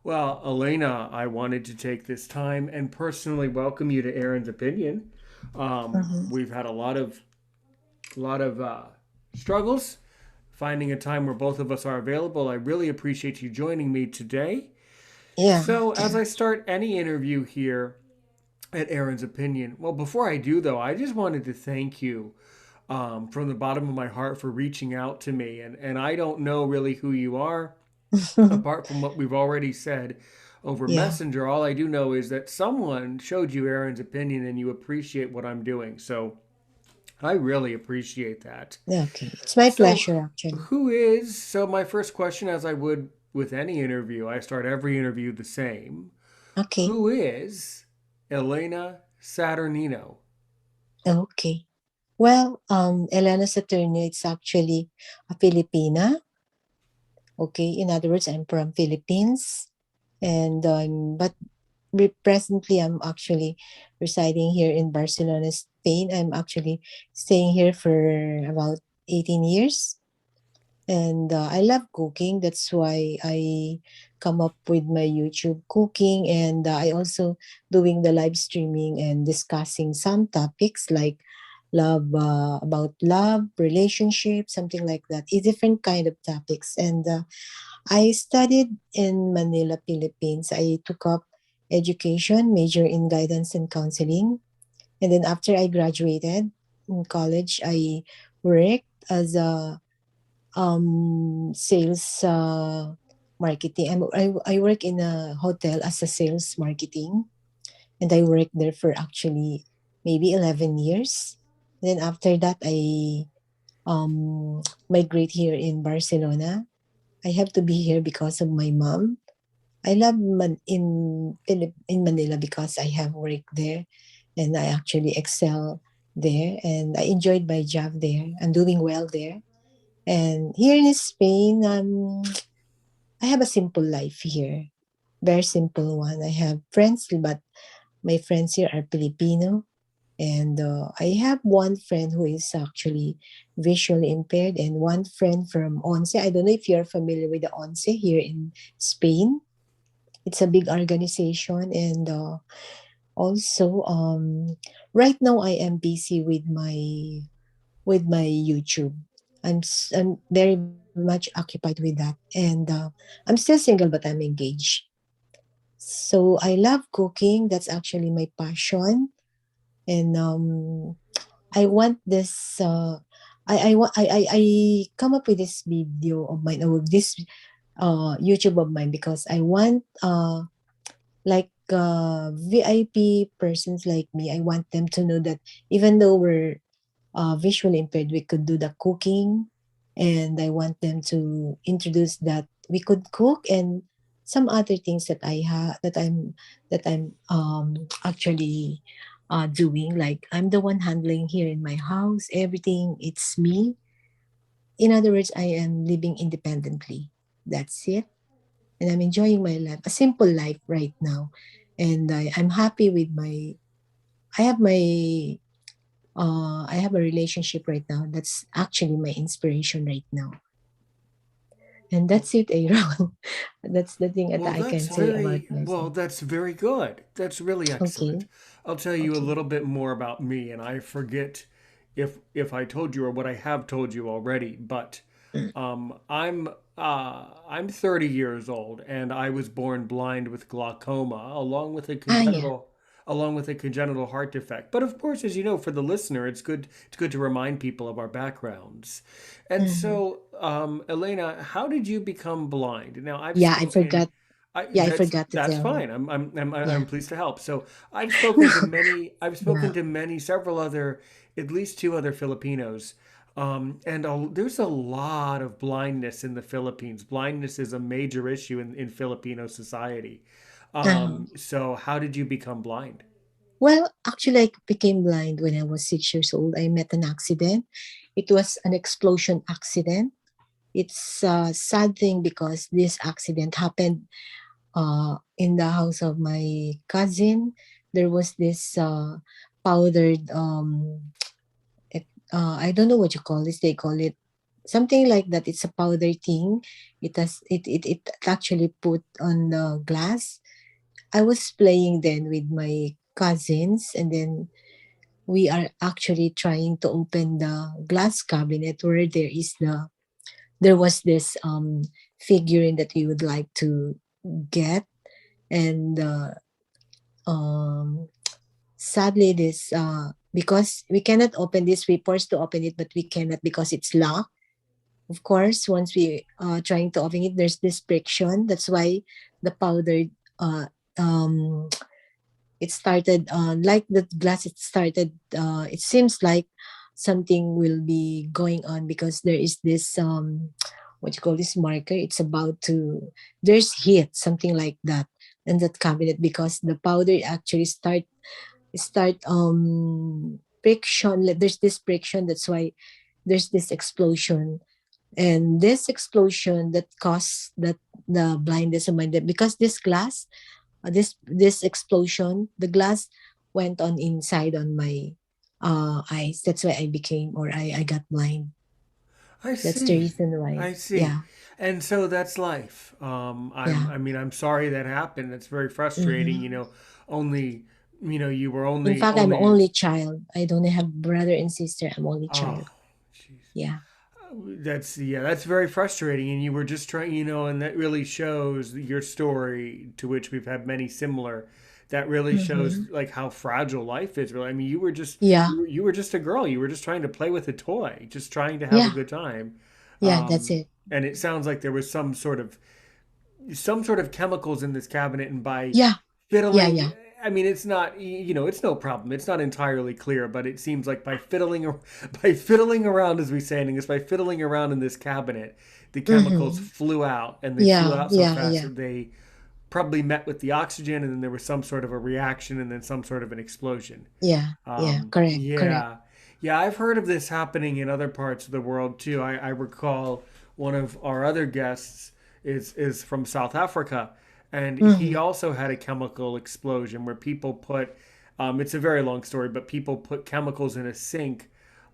Well, Elena, I wanted to take this time and personally welcome you to Aaron's Opinion. Mm-hmm. We've had a lot of struggles finding a time where both of us are available. I really appreciate you joining me today. Yeah. So, as I start any interview here at Aaron's Opinion, well, before I do though, I just wanted to thank you from the bottom of my heart for reaching out to me. And I don't know really who you are apart from what we've already said over Yeah. Messenger. All I do know is that someone showed you Aaron's opinion and you appreciate what I'm doing. So I really appreciate that. Okay. It's my So, pleasure, actually. my first question, as I would with any interview, I start every interview the same. Okay. Who is Elena Saturnino? Okay. Well, Elena Saturno, it's actually a Filipina. Okay. In other words, I'm from Philippines. And presently I'm actually residing here in Barcelona, Spain. I'm actually staying here for about 18 years. And I love cooking. That's why I come up with my YouTube cooking, and I also doing the live streaming and discussing some topics like love, about love, relationship, something like that. A different kind of topics. And I studied in Manila, Philippines. I took up education, major in guidance and counseling. And then after I graduated in college, I worked as a sales, marketing. I work in a hotel as a sales marketing, and I worked there for actually maybe 11 years. Then after that, I migrate here in Barcelona. I have to be here because of my mom. I love in Manila because I have worked there, and I actually excel there, and I enjoyed my job there. I'm doing well there. And here in Spain, I have a simple life here. Very simple one. I have friends, but my friends here are Filipino. And I have one friend who is actually visually impaired, and one friend from Once. I don't know if you're familiar with the Once here in Spain. It's a big organization. And also, right now I am busy with my YouTube. I'm very much occupied with that, and I'm still single, but I'm engaged. So I love cooking. That's actually my passion, and I want this. I come up with this video of mine, or this YouTube of mine, because I want like VIP persons like me. I want them to know that even though we're visually impaired, we could do the cooking. And I want them to introduce that we could cook, and some other things that I have that I'm actually doing. Like I'm the one handling here in my house, everything. It's me. In other words, I am living independently. That's it. And I'm enjoying my life, a simple life right now. And I'm happy with my. I have my I have a relationship right now. That's actually my inspiration right now. And that's it, Aaron. That's the thing that Well, I can say about myself. that's very good. That's really excellent. Okay. I'll tell you a Okay. little bit more about me, and I forget if I told you or what I have told you already, but Mm. I'm 30 years old, and I was born blind with glaucoma, Ah, yeah. along with a congenital heart defect. But of course, as you know, for the listener, it's good to remind people of our backgrounds. And Mhm. so, Elena, how did you become blind? Now, Yeah, I forgot. Yeah, I forgot to That's tell you. fine. Yeah. I'm pleased to help. So I've Yeah. spoken to many several other, at least two other Filipinos, there's a lot of blindness in the Philippines. Blindness is a major issue in Filipino society. Uh-huh. So how did you become blind? Well, actually, I became blind when I was 6 years old. I met an accident. It was an explosion accident. It's a sad thing because this accident happened in the house of my cousin. There was this powdered, I don't know what you call this. They call it something like that. It's a powder thing. It actually put on the glass. I was playing then with my cousins, and then we are actually trying to open the glass cabinet where there was this figurine that we would like to get, and um sadly this because we cannot open this, we forced to open it, but we cannot because it's locked. Of course, once we trying to open it, there's this friction. That's why the powder uh um it started like the glass, it started it seems like something will be going on because there is this what you call this marker, it's about to, there's heat, something like that in that cabinet because the powder actually start friction, there's this friction. That's why there's this explosion, and this explosion that caused that the blindness of my dad, because this glass, this explosion, the glass went on inside on my eyes. That's why I became, or I got blind. I That's the see. reason why. I see. Yeah, And so that's life. yeah. I mean, I'm sorry that happened. It's very frustrating. Hmm. Only, you were In fact, I'm only. only child. I don't have brother and sister. I'm only Oh, child. jeez. Yeah. That's very frustrating. And you were just trying, and that really shows your story, to which we've had many similar. That really shows Hmm. like how fragile life is. Really, I mean, Yeah. you were just a girl. You were just trying to play with a toy, just trying to have a Yeah. good time. Yeah. That's it. And it sounds like there was some sort of chemicals in this cabinet, and by Yeah. Yeah. fiddling, Yeah. I mean, it's not, it's no problem, it's not entirely clear, but it seems like by fiddling by fiddling around, as we say in English, by fiddling around in this cabinet, the chemicals Hmm. flew out, and they flew Yeah. out so Yeah. fast Yeah. that they probably met with the oxygen, and then there was some sort of a reaction, and then some sort of an explosion. Yeah. Yeah. Correct. Correct. Yeah, yeah, I've heard of this happening in other parts of the world too. I recall one of our other guests is from South Africa, and he Hmm. also had a chemical explosion where people put. It's a very long story, but people put chemicals in a sink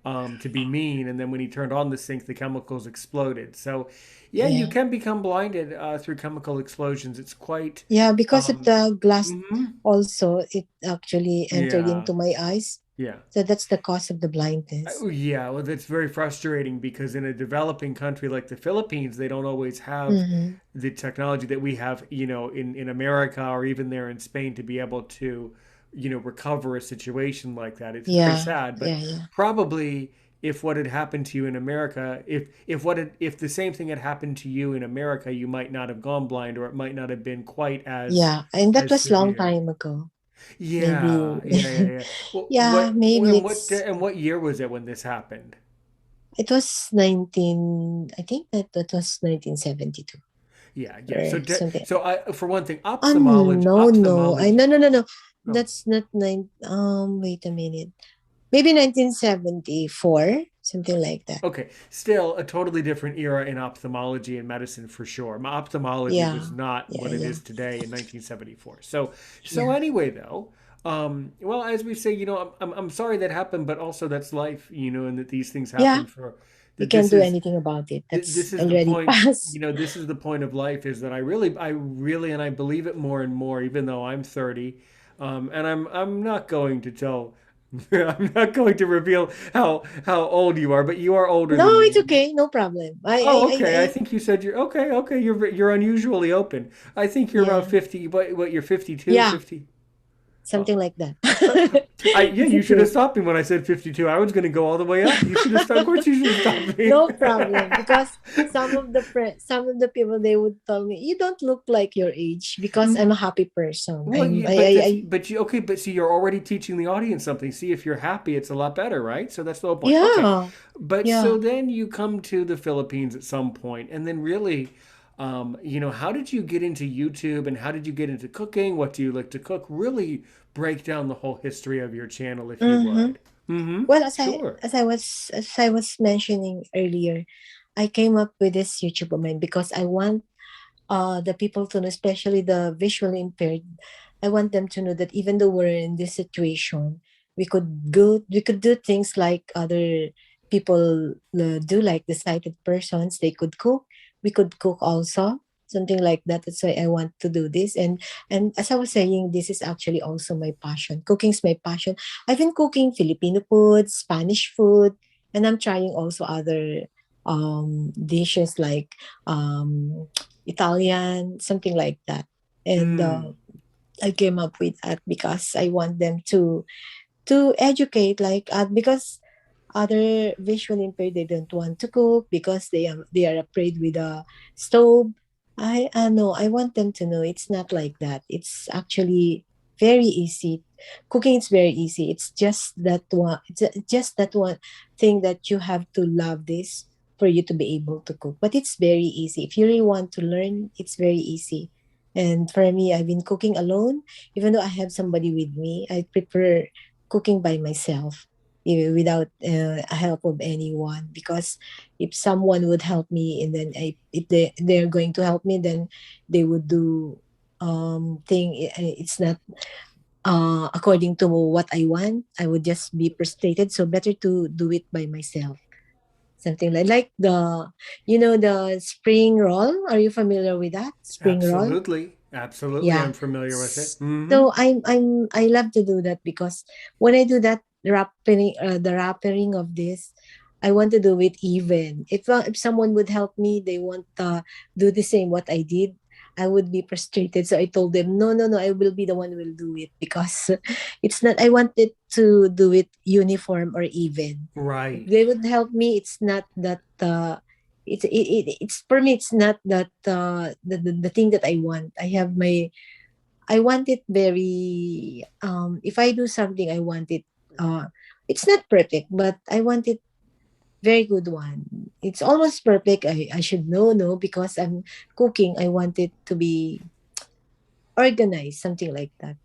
to be mean, and then when he turned on the sink, the chemicals exploded. So, yeah, you Yeah. can become blinded through chemical explosions. It's quite. Yeah. Because of Um, the glass, mhm. also it actually entered Yeah, into my eyes. yeah. So that's the cause of the blindness. Oh, yeah, well, that's very frustrating because in a developing country like the Philippines, they don't always have Mm-hmm. the technology that we have, in America or even there in Spain to be able to, recover a situation like that. It's very Yeah. sad, but Yeah. Yeah. probably if what had happened to you in America, if the same thing had happened to you in America, you might not have gone blind, or it might not have been quite Yeah. And that as was long severe. time ago. Yeah, Maybe. yeah, yeah, yeah. Well, Yeah. Maybe it's, and what year was it when this happened? it was 19, I think that was 1972 Yeah, yeah. or something. So I, for one thing, Oh, no, no. ophthalmology. No, no, no, no. Oh, That's not wait a minute. Maybe 1974, something like that. okay. Still a totally different era in ophthalmology and medicine for sure. My ophthalmology was Yeah. not Yeah. what it Yeah. is today in 1974. So Yeah. anyway, though, well, as we say, I'm sorry that happened, but also that's life, and that these things Yeah. happen for We that. can't do anything about it. This That's is the already point. past. This is the point of life, is that I really, and I believe it more and more, even though I'm 30, and I'm not going to tell, I'm not going to reveal how old you are, but you are older No, than it's me. okay. No problem. Oh, okay. I think you said you're okay. Okay, you're unusually open. I think you're around Yeah. 50. What you're 52, Yeah. 50. Oh. Something like that. Yeah, It's you should have okay. stopped me when I said 52. I was going to go all the way up. You should have stopped. Of course, you should have stopped me. No problem. Because some of the people, they would tell me, you don't look like your age, because I'm a happy person. Well, I'm I but you okay, but see, you're already teaching the audience something. See, if you're happy, it's a lot better, right? So that's the whole point. Okay, yeah. but so Yeah. then you come to the Philippines at some point, and then really, how did you get into YouTube, and how did you get into cooking? What do you like to cook? Really break down the whole history of your channel, if you Mm-hmm. would. Mm-hmm. Well, Sure. as I was mentioning earlier, I came up with this YouTube of mine because I want the people to know, especially the visually impaired. I want them to know that even though we're in this situation, we could do things like other people do, like the sighted persons, they could cook, we could cook also, something like that. That's why I want to do this. And as I was saying, this is actually also my passion. Cooking is my passion. I've been cooking Filipino food, Spanish food, and I'm trying also other dishes like um Italian, something like that. And Mm. I came up with that because I want them to educate, like because other visually impaired, they don't want to cook because they are afraid with a stove. I know, I want them to know it's not like that. It's actually very easy. Cooking is very easy. It's just that one. Just that one thing that you have to love this for you to be able to cook. But it's very easy if you really want to learn. It's very easy. And for me, I've been cooking alone. Even though I have somebody with me, I prefer cooking by myself, without help of anyone, because if someone would help me, and then if they're going to help me, then they would do thing, it's not according to what I want. I would just be frustrated, so better to do it by myself. Something like the, the spring roll. Are you familiar with that spring roll? Absolutely. Absolutely. Yeah. I'm familiar with it. Mm-hmm. So I love to do that because when I do that the wrapping of this, I want to do it even. If someone would help me, they want do the same what I did, I would be frustrated. So I told them, no, no, no, I will be the one who will do it because it's not. I wanted to do it uniform or even. If Right. they would help me, it's not that. It's for me. It's not that the thing that I want. I want it very if I do something, I want it it's not perfect, but I want it very good one. It's almost perfect. I should know, no, because I'm cooking. I want it to be organized, something like that.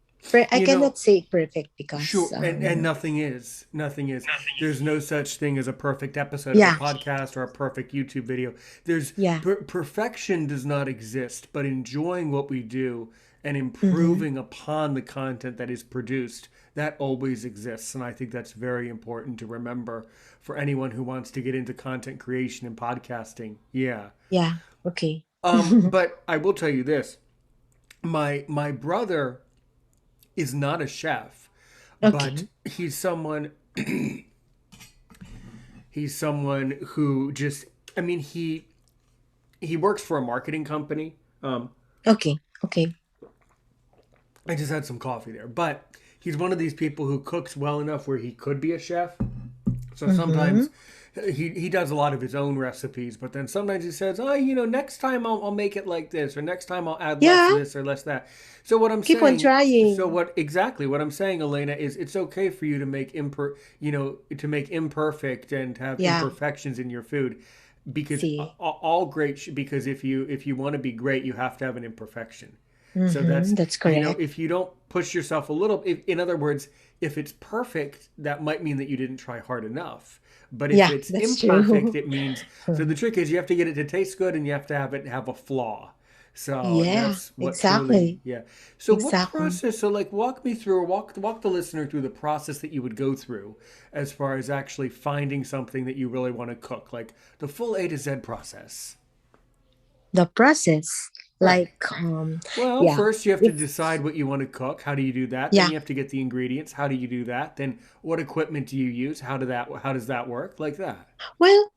I You know, cannot say perfect because sure, and nothing is. Nothing is. There's no such thing as a perfect episode of a yeah, podcast or a perfect YouTube video. There's yeah. perfection does not exist, but enjoying what we do and Mm-hmm. improving upon the content that is produced, that always exists, and I think that's very important to remember for anyone who wants to get into content creation and podcasting. Yeah. Yeah. Okay. But I will tell you this. My brother is not a chef, but Okay. he's someone who just, I mean, he works for a marketing company. Okay. Okay. I just had some coffee there, but he's one of these people who cooks well enough where he could be a chef. So Mm-hmm. sometimes he does a lot of his own recipes, but then sometimes he says, "Oh, next time I'll make it like this, or next time I'll add less Yeah. of this or less that." So what I'm Keep on saying, so trying. what exactly what I'm saying, Elena, is it's okay for you to make to make imperfect and have Yeah. imperfections in your food, because See. all great, because if you want to be great, you have to have an imperfection. So Mm-hmm. that's, That's correct. if you don't push yourself a little, in other words, if it's perfect, that might mean that you didn't try hard enough. But if Yeah, it's that's imperfect, true. it means, so the trick is you have to get it to taste good and you have to have it have a flaw. So Yeah, that's what truly, exactly. yeah. So what Exactly. process? So like, walk me through, walk the listener through the process that you would go through as far as actually finding something that you really want to cook, like the full A to Z process. The process, Right. like Well, yeah. first you have to If decide what you want to cook. How do you do that? Then yeah. you have to get the ingredients. How do you do that? Then what equipment do you use? How does that work? Like that. Well,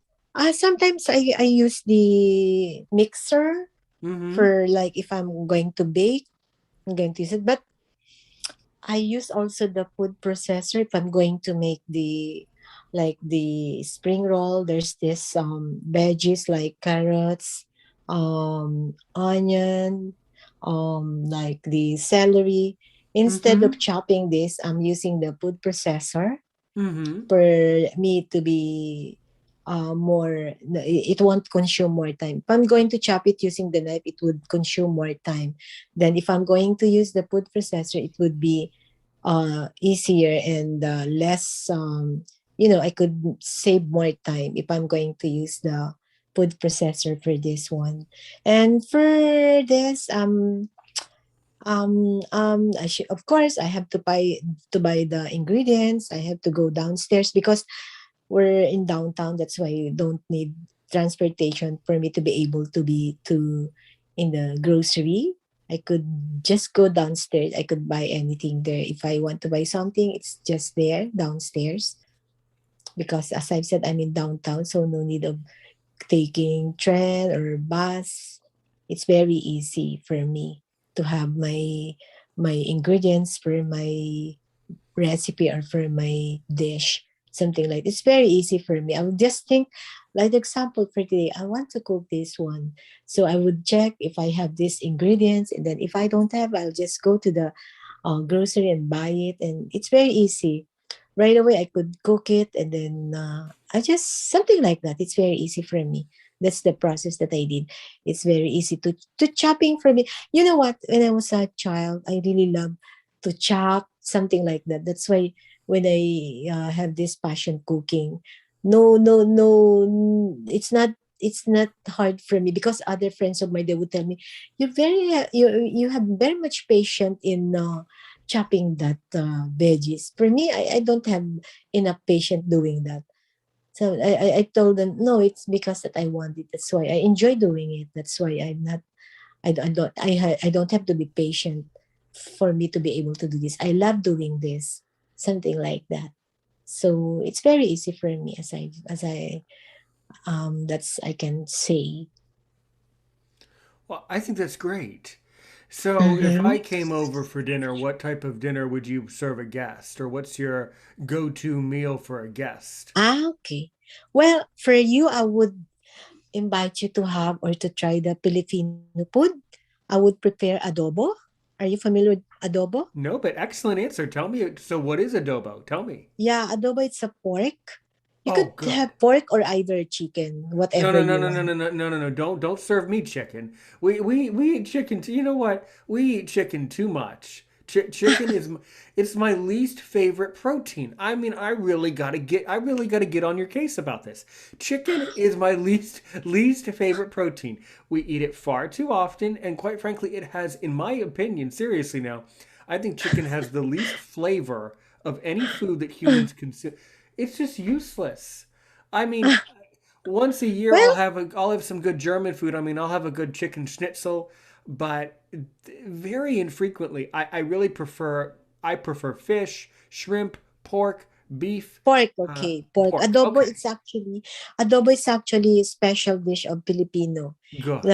sometimes I use the mixer Mm-hmm. for, like, if I'm going to bake, I'm going to use it. But I use also the food processor if I'm going to make the, like, the spring roll. There's this veggies like carrots, onion, like the celery. Instead Mm-hmm. of chopping this, I'm using the food processor Mm-hmm. for me to be more, it won't consume more time. If I'm going to chop it using the knife, it would consume more time. Then if I'm going to use the food processor, it would be easier and less I could save more time if I'm going to use the food processor for this one. And for this of course I have to buy the ingredients. I have to go downstairs because we're in downtown. That's why you don't need transportation for me to be able to be to in the grocery. I could just go downstairs. I could buy anything there. If I want to buy something, it's just there downstairs. Because as I've said, I'm in downtown, so no need of taking train or bus. It's very easy for me to have my ingredients for my recipe or for my dish, something like it's very easy for me. I would just think, like example for today, I want to cook this one, so I would check if I have these ingredients, and then if I don't have, I'll just go to the grocery and buy it, and it's very easy. Right away, I could cook it, and then I just something like that. It's very easy for me. That's the process that I did. It's very easy to chopping for me. You know what? When I was a child, I really love to chop something like that. That's why when I have this passion cooking, no, it's not hard for me because other friends of mine they would tell me, you have very much patience in chopping that veggies. For me, I don't have enough patience doing that. So I told them no, it's because that I want it. That's why I enjoy doing it. That's why I'm not I don't have to be patient for me to be able to do this. I love doing this, something like that. So it's very easy for me as I that's I can say. Well, I think that's great. So, if Mm-hmm. I came over for dinner, what type of dinner would you serve a guest? Or what's your go to meal for a guest? Okay. Well, for you, I would invite you to have or to try the Filipino food. I would prepare adobo. Are you familiar with adobo? No, but excellent answer. Tell me. So, what is adobo? Tell me. Yeah, adobo it's a pork. You could Oh, good. have pork or either chicken, No, whatever no, no, you no, no, want. no, no, no, no, no. Don't serve me chicken. We eat chicken. You know what? We eat chicken too much. Chicken is it's my least favorite protein. I mean, I really gotta get on your case about this. Chicken is my least favorite protein. We eat it far too often, and quite frankly, it has, in my opinion, seriously now, I think chicken has the least flavor of any food that humans consume. It's just useless. I mean, once a year Well, I'll have some good German food. I mean, I'll have a good chicken schnitzel, but very infrequently. I prefer fish, shrimp, pork, beef, pork, okay. Pork. pork. Okay, Adobo is actually a special dish of Filipino. good.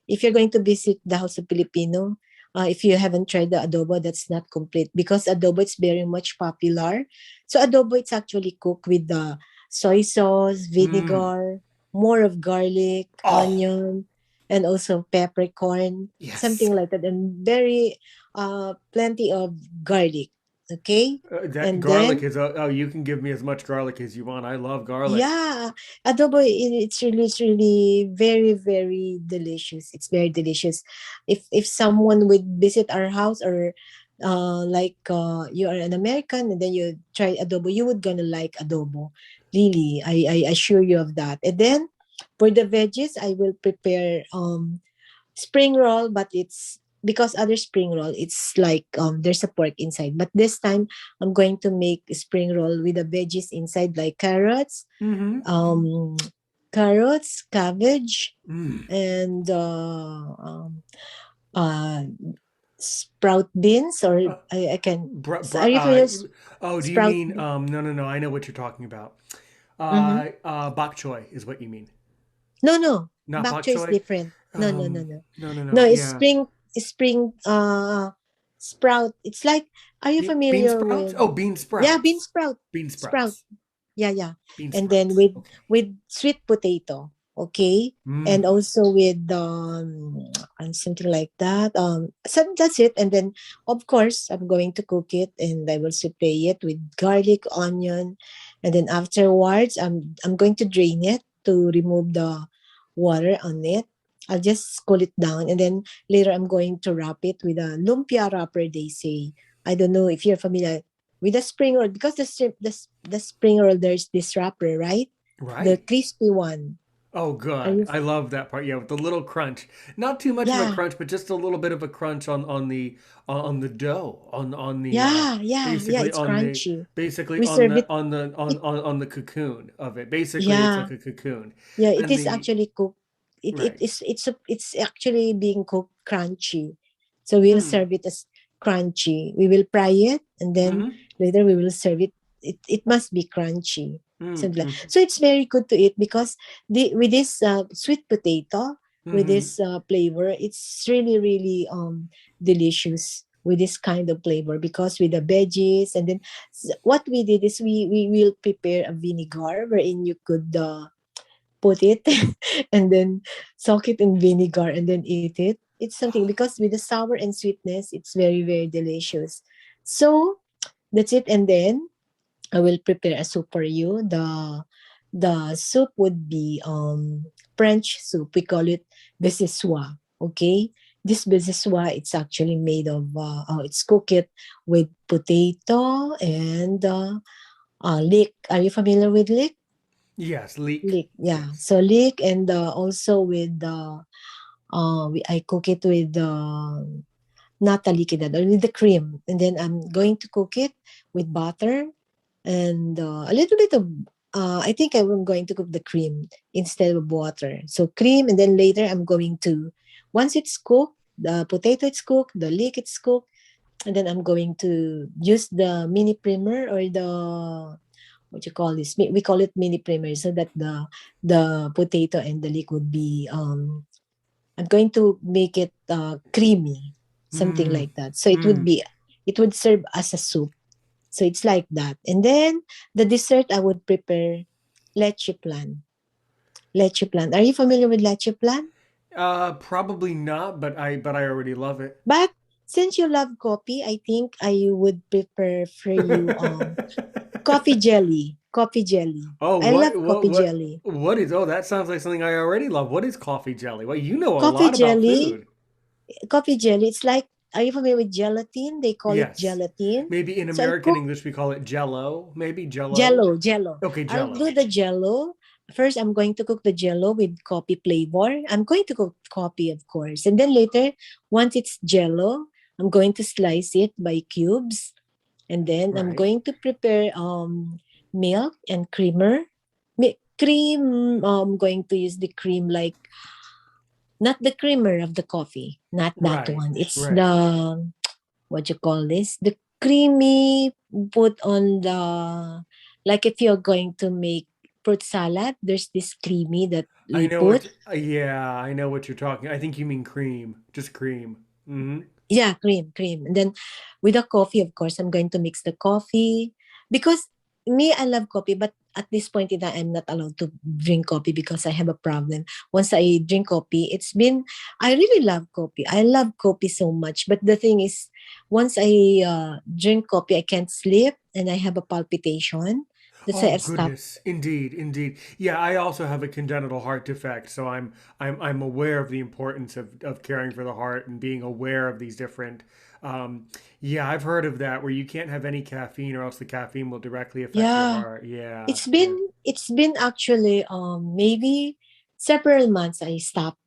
If you're going to visit the House of Filipino, if you haven't tried the adobo, that's not complete because adobo is very much popular. So adobo it's actually cooked with the soy sauce, Mm. vinegar, more of garlic, Oh, onion, and also peppercorn, yes. something like that, and very plenty of garlic. Okay, That and garlic then is oh, you can give me as much garlic as you want. I love garlic. yeah, adobo it's really very delicious. It's very delicious. If someone would visit our house or like you are an American and then you try adobo, you would gonna like adobo. Really, I assure you of that. And then for the veggies, I will prepare spring roll, but it's because other spring roll, it's like there's a pork inside. But this time, I'm going to make spring roll with the veggies inside, like Mm-hmm. um, carrots, cabbage, Mm. and uh, sprout beans. Or Uh, I can. br- br- Are you uh, familiar? oh, do you Sprout. mean no, no, no? I know what you're talking about. Mm-hmm. Bok choy is what you mean. No. Not Bok bok choy is choy. different. No. No, no, No, no. it's Yeah. spring sprout. It's like, are you Bean familiar sprouts? with Oh, bean yeah, bean sprouts. sprout. Bean Sprout. sprouts. Yeah. Bean And then sprouts. Okay. with sweet potato, okay? And Mm. also with and something like that. So that's it. And then of course I'm going to cook it and I will saute it with garlic, onion, and then afterwards I'm going to drain it to remove the water on it. I'll just cool it down and then later I'm going to wrap it with a lumpia wrapper, they say. I don't know if you're familiar with the spring roll because the spring roll there's this wrapper, right? The Right. crispy one. Oh, Are good. you? I love that part. Yeah, with the little crunch. Not too much of a Yeah, crunch, but just a little bit of a crunch on the dough, on the yeah, yeah, yeah. basically It's on the crunchy. basically We serve it. It on the cocoon of it. Basically, it's yeah, like a cocoon. yeah. It And is the actually cooked. It right. is it's actually being cooked crunchy. So we'll Hmm. serve it as crunchy. We will fry it and then Mm-hmm. later we will serve it. It must be crunchy. Something like. Mm-hmm. So it's very good to eat because the with this sweet potato with Mm-hmm. this flavor, it's really really delicious with this kind of flavor because with the veggies and then what we did is we will prepare a vinegar wherein you could put it and then soak it in vinegar and then eat it. It's something because with the sour and sweetness, it's very, very delicious. So that's it. And then I will prepare a soup for you. The soup would be French soup. We call it besissois. Okay. This besissois, it's actually made of it's cooked with potato and leek. Are you familiar with leek? Yes, leek. Leek, yeah. Yes. So leek and also with I cook it with not the liquid with the cream, and then I'm going to cook it with butter and a little bit of. I think I'm going to cook the cream instead of water. So cream, and then later I'm going to, once it's cooked, the potato is cooked, the leek is cooked, and then I'm going to use the mini primer or the what you call this we call it mini primer so that the potato and the leek would be I'm going to make it creamy, something Mm. like that, so Mm. it would serve as a soup, so it's like that. And then the dessert I would prepare leche plan. Leche plan, are you familiar with leche plan? Probably not, but I already love it. But since you love coffee, I think I would prepare for you coffee jelly. Coffee jelly. Oh, I love coffee jelly. what is? Oh, that sounds like something I already love. What is coffee jelly? Well, you know a Coffee lot about jelly. food. Coffee jelly. It's like, are you familiar with gelatin? They call it Yes. gelatin. Maybe in So I American cook English we call it Jello. Maybe Jello. jello. Okay, I'll do Jello. the jello. First, I'm going to cook the jello with coffee flavor. I'm going to cook coffee, of course. And then later, once it's jello, I'm going to slice it by cubes. And then I'm Right. going to prepare milk and creamer. Cream, I'm going to use the cream like not the creamer of the coffee, not that Right. one. It's Right. the what you call this? The creamy put on the like if you're going to make fruit salad, there's this creamy that I we know put. what. Yeah, I know what you're talking. I think you mean cream. Just cream. Mm-hmm. Yeah, cream, cream. And then with the coffee, of course, I'm going to mix the coffee because me, I love coffee, but at this point in time, I'm not allowed to drink coffee because I have a problem. Once I drink coffee, I really love coffee. I love coffee so much. But the thing is, once I drink coffee, I can't sleep and I have a palpitation. That's why Oh I've stopped. goodness, indeed, indeed. Yeah, I also have a congenital heart defect, so I'm aware of the importance of caring for the heart and being aware of these different. Um, yeah, I've heard of that where you can't have any caffeine or else the caffeine will directly affect your Yeah, heart. Yeah, it's yeah. been actually maybe several months I stopped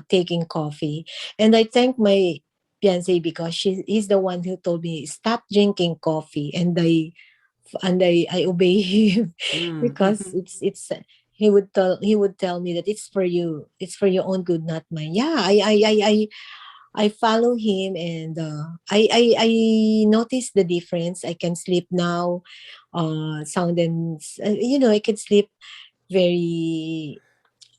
taking coffee, and I thank my fiance because he's the one who told me stop drinking coffee, and I obey him Mm, because mhm. he would tell me that it's for your own good, not mine. Yeah, I follow him, and I notice the difference. I can sleep now, sound and I can sleep very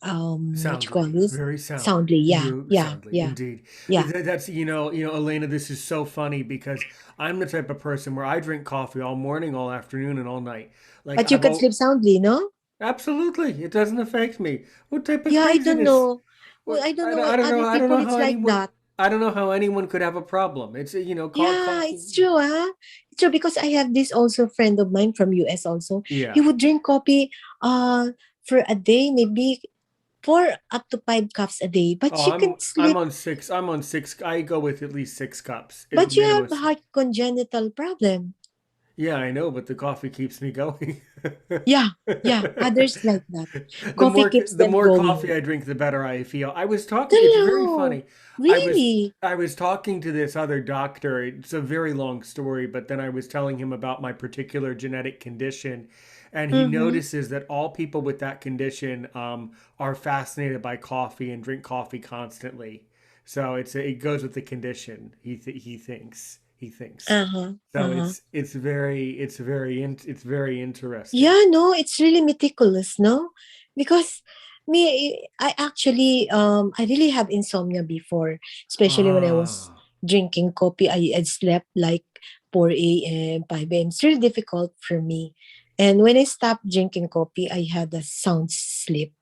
what you call Soundly, this very soundly. soundly. Yeah, You yeah, soundly, yeah, indeed. yeah. That's Elena. This is so funny because I'm the type of person where I drink coffee all morning, all afternoon, and all night. Like But you I've can all sleep soundly, no? Absolutely, it doesn't affect me. What type of Yeah, I don't craziness? know. Well, I don't know I why don't know. other I don't people know it's how like anyone. that. I don't know how anyone could have a problem. It's called Yeah, coffee. it's true, huh? It's true because I have this also friend of mine from US also. He Yeah. would drink coffee uh for a day, maybe 4 up to 5 cups a day, but Oh, she can I'm sleep. on six. I'm on six. I go with at least 6 cups, But you have minimum. heart congenital problem. Yeah, I know, but the coffee keeps me going. Yeah, yeah, others like that. The Coffee more keeps the them more coffee going. I drink, the better I feel. I was talking, it's very Hello, funny. I was really? I was talking to this other doctor. It's a very long story, but then I was telling him about my particular genetic condition, and he Mm-hmm. notices that all people with that condition are fascinated by coffee and drink coffee constantly. So it goes with the condition. He thinks. Uh-huh. So Uh-huh. it's very interesting. Yeah, no, it's really meticulous, no? Because I actually I really have insomnia before, especially when I was Ah. drinking coffee. I slept like 4 a.m., 5 a.m. It's really difficult for me. And when I stopped drinking coffee, I had a sound sleep.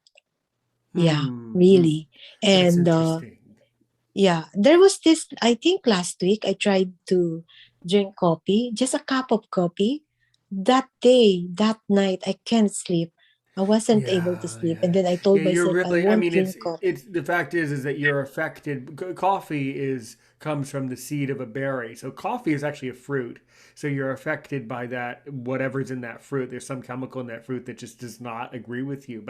Yeah, Hmm. really. That's And interesting. yeah, there was this, I think last week, I tried to drink coffee, just a cup of coffee. That day, that night, I can't sleep. I wasn't able to Yeah, sleep. And yeah, then I yeah. told You're myself, I really. I won't mean, drink coffee. it's the fact is that you're affected. Coffee is comes from the seed of a berry, so coffee is actually a fruit. So you're affected by that whatever's in that fruit. There's some chemical in that fruit that just does not agree with you.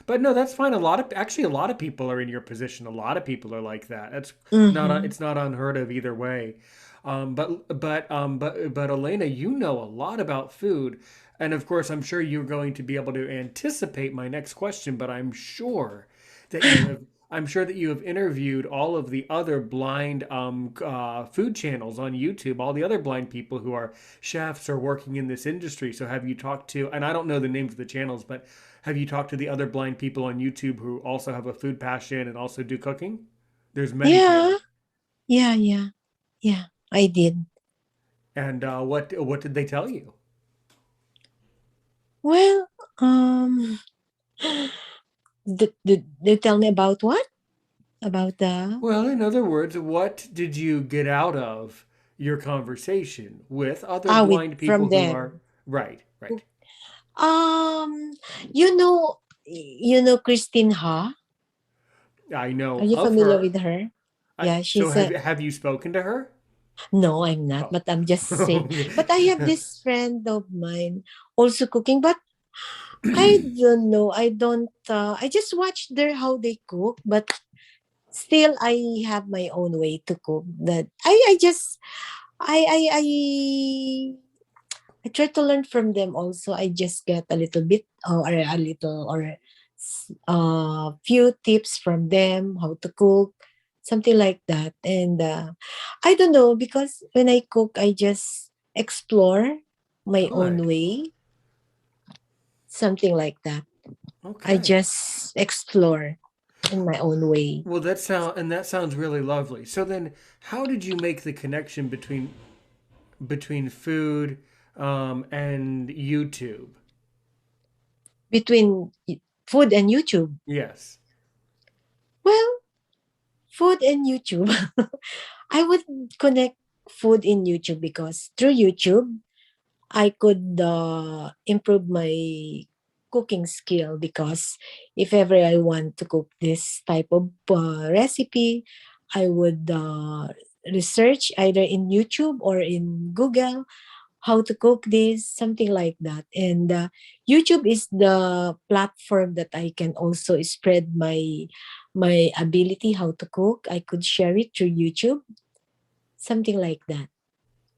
But no, that's fine. A lot of people are in your position. A lot of people are like that. That's not. Mm-hmm. It's not unheard of either way. But Elena, you know a lot about food. And of course, I'm sure you're going to be able to anticipate my next question, but I'm sure that you have interviewed all of the other blind food channels on YouTube, all the other blind people who are chefs or working in this industry. So have you talked to, and I don't know the names of the channels, but have you talked to the other blind people on YouTube who also have a food passion and also do cooking? There's many channels. Yeah, yeah, yeah, yeah, I did. And what did they tell you? Well, did they tell me about what? About the, Well, in other words, what did you get out of your conversation with other with, blind from people who are them. right, right? Um, you know, Christine Ha? I Are know you of familiar her. with her? I Yeah, so she's a, have you spoken to her? no, I'm not, Oh. but I'm just saying. Okay. But I have this friend of mine also cooking, but I don't know. I just watch their how they cook, but still I have my own way to cook. That I just I try to learn from them also. I just get a little bit or a little or few tips from them how to cook, something like that. And I don't know because when I cook, I just explore my own Good. way, something like that. I Okay. just explore in my own way. Well, that sounds really lovely. So then, how did you make the connection between food and YouTube? Between food and YouTube. Yes. Well, food and YouTube. I would connect food in YouTube because through YouTube, I could improve my cooking skill because if ever I want to cook this type of recipe, I would research either in YouTube or in Google how to cook this, something like that. And YouTube is the platform that I can also spread my ability how to cook. I could share it through YouTube, something like that.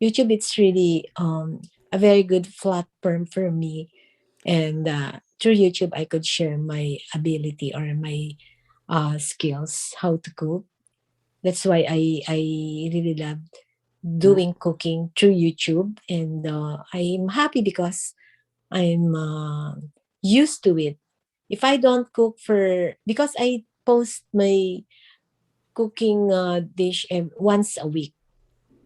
YouTube, it's really a very good platform for me. And through YouTube, I could share my ability or my skills, how to cook. That's why I really love doing cooking through YouTube. And I'm happy because I'm used to it. If I don't cook because I post my cooking dish once a week.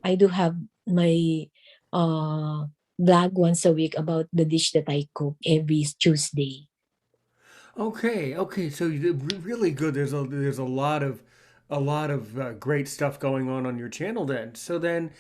I do have my uh, blog once a week about the dish that I cook every Tuesday. Okay, okay. So you did really good. There's a lot of great stuff going on your channel then. So then,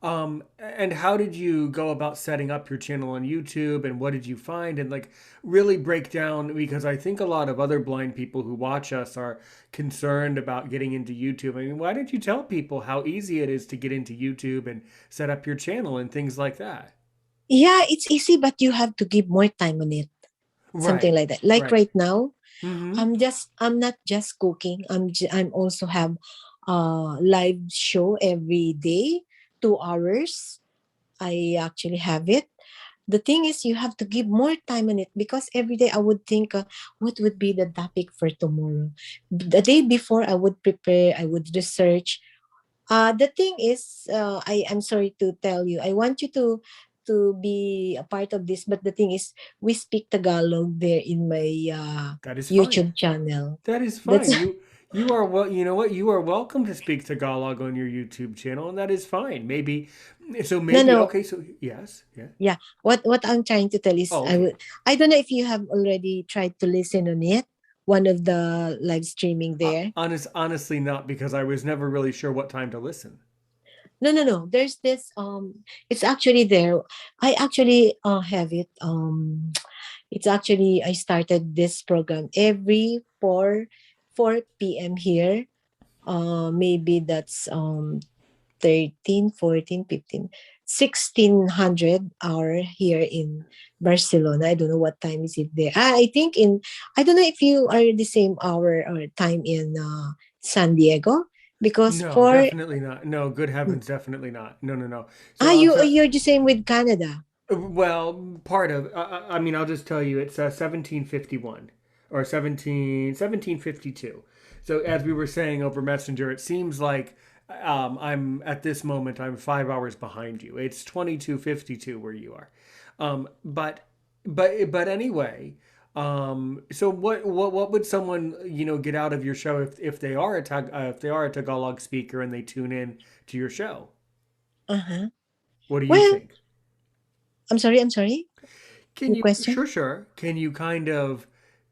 and how did you go about setting up your channel on YouTube, and what did you find, and like really break down because I think a lot of other blind people who watch us are concerned about getting into YouTube. I mean, why didn't you tell people how easy it is to get into YouTube and set up your channel and things like that? Yeah, it's easy, but you have to give more time on it. Something Right. like that. Like Right. right now, Mm-hmm. I'm not just cooking. I'm also have a live show every day, 2 hours. I actually have it. The thing is, you have to give more time on it because every day I would think, what would be the topic for tomorrow. The day before, I would prepare. I would research. The thing is, I'm sorry to tell you, I want you to be a part of this, but the thing is, we speak Tagalog there in my That is fine. YouTube channel. That is That's fine. You are well. You know what? You are welcome to speak Tagalog on your YouTube channel, and that is fine. Maybe. So no, maybe no, okay. So yes. Yeah. yeah. What I'm trying to tell is, Oh, okay. I don't know if you have already tried to listen on it, one of the live streaming there. Honestly, not because I was never really sure what time to listen. No, no, no. There's this. It's actually there. I actually have it. It's actually I started this program every 4 p.m. here. Maybe that's 13, 14, 15, 1600 hour here in Barcelona. I don't know what time is it there. I think in I don't know if you are the same hour or time in San Diego because No, for definitely not. No, good heavens, definitely not. No, no, no. So ah I'll tell. you're the same with Canada. Well, part of. I mean, I'll just tell you, it's 1751 or 1752. So as we were saying over Messenger, it seems like I'm at this moment I'm 5 hours behind you. It's 22:52 where you are. But but anyway. So what would someone get out of your show if they are if they are a Tagalog speaker and they tune in to your show? Uh-huh. What do you Well, think? I'm sorry. Can Your you, question? sure, sure. Can you kind of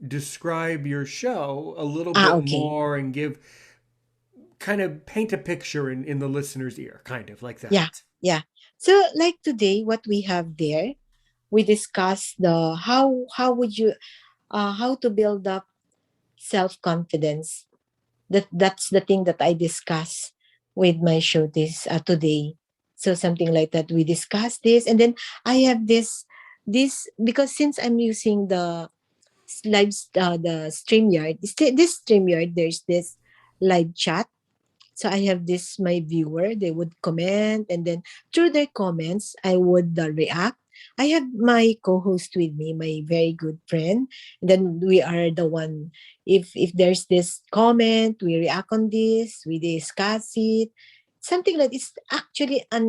describe your show a little Ah, bit okay. more and give kind of paint a picture in the listener's ear, kind of like Yeah, that? yeah. So like today, what we have there, we discuss the how would you how to build up self confidence. That's the thing that I discuss with my show this today. So something like that. We discuss this, and then I have this because since I'm using the the StreamYard, this StreamYard, there's this live chat. So I have this my viewer, they would comment, and then through their comments I would react. I have my co-host with me, my very good friend, and then we are the one, if there's this comment, we react on this, we discuss it, something like it's actually an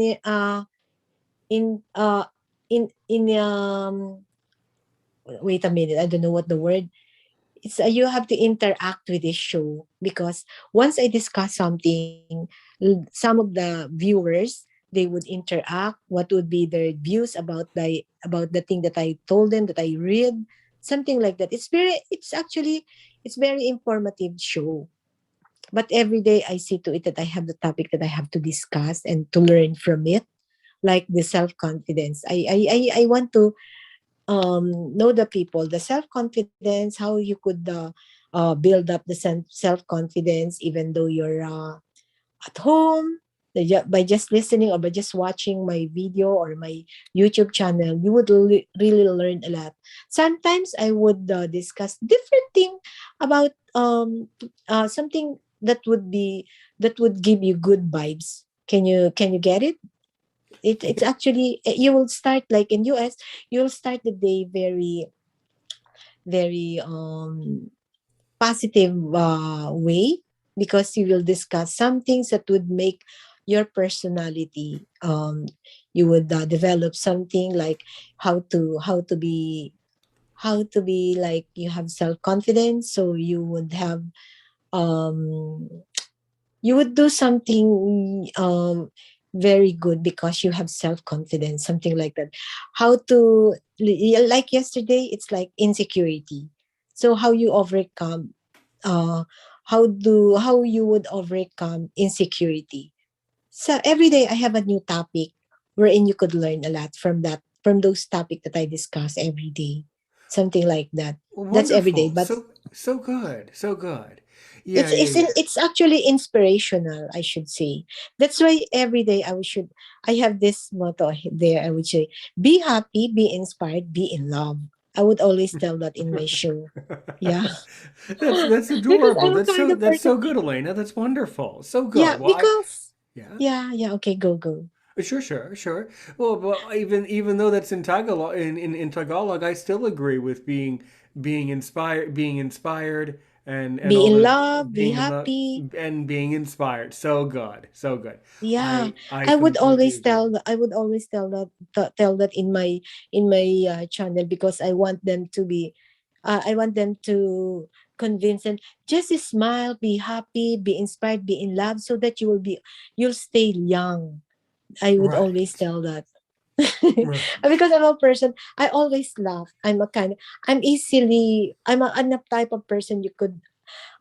in in wait a minute, I don't know what the word. It's you have to interact with this show because once I discuss something, some of the viewers, they would interact. What would be their views about the thing that I told them, that I read, something like that. It's actually it's very informative show. But every day I see to it that I have the topic that I have to discuss and to learn from it, like the self confidence. I want to know the people, the self confidence, how you could build up the self confidence even though you're at home. By just listening or by just watching my video or my YouTube channel, you would really learn a lot. Sometimes I would discuss different thing about something that would be that would give you good vibes. Can you get it? It's actually you will start like in US, you'll start the day very very positive way because you will discuss some things that would make your personality. You would develop something like how to be like you have self confidence, so you would have um you would do something very good because you have self confidence, something like that. How to like yesterday, it's like insecurity. So how you overcome uh how you would overcome insecurity. So every day I have a new topic wherein you could learn a lot from from those topic that I discuss every day. Something like that. That's every day. Wonderful. But So good. So good. Yeah, yeah, yeah. It's actually inspirational, I should say. That's why every day I have this motto there. I would say, be happy, be inspired, be in love. I would always tell that in my show. Yeah. That's Because adorable. I'm a kind of That's person. so good, Elena. That's wonderful. So Yeah, good. Well, I because yeah. yeah, okay, go. Sure, sure, sure. Well, even though that's in Tagalog, in Tagalog, I still agree with being inspired, and Be all in those love, be being in love happy. and being inspired. So good, so good. Yeah, I completely agree. I would always tell that in my channel because I want them to convince them, just smile, be happy, be inspired, be in love, so that you'll stay young. I would always Right, tell that. right. Because I'm a person, I always laugh. I'm a type of person you could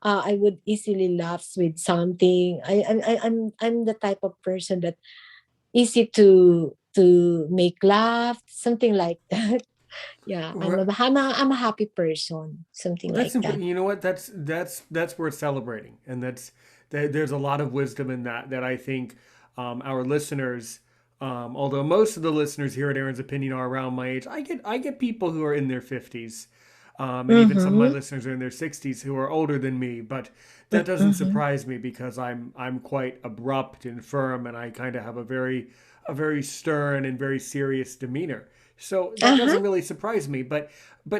I would easily laugh with something. I'm the type of person that easy to make laugh, something like that. Yeah, Right. I'm a happy person, something Well, like that. you know what? That's worth celebrating, and there's a lot of wisdom in that that I think our listeners, although most of the listeners here at Aaron's Opinion are around my age, I get people who are in their 50s, and even some of my Mm-hmm. listeners are in their 60s who are older than me. But that doesn't Mm-hmm. surprise me because I'm quite abrupt and firm, and I kind of have a very stern and very serious demeanor. So that Uh-huh. doesn't really surprise me, but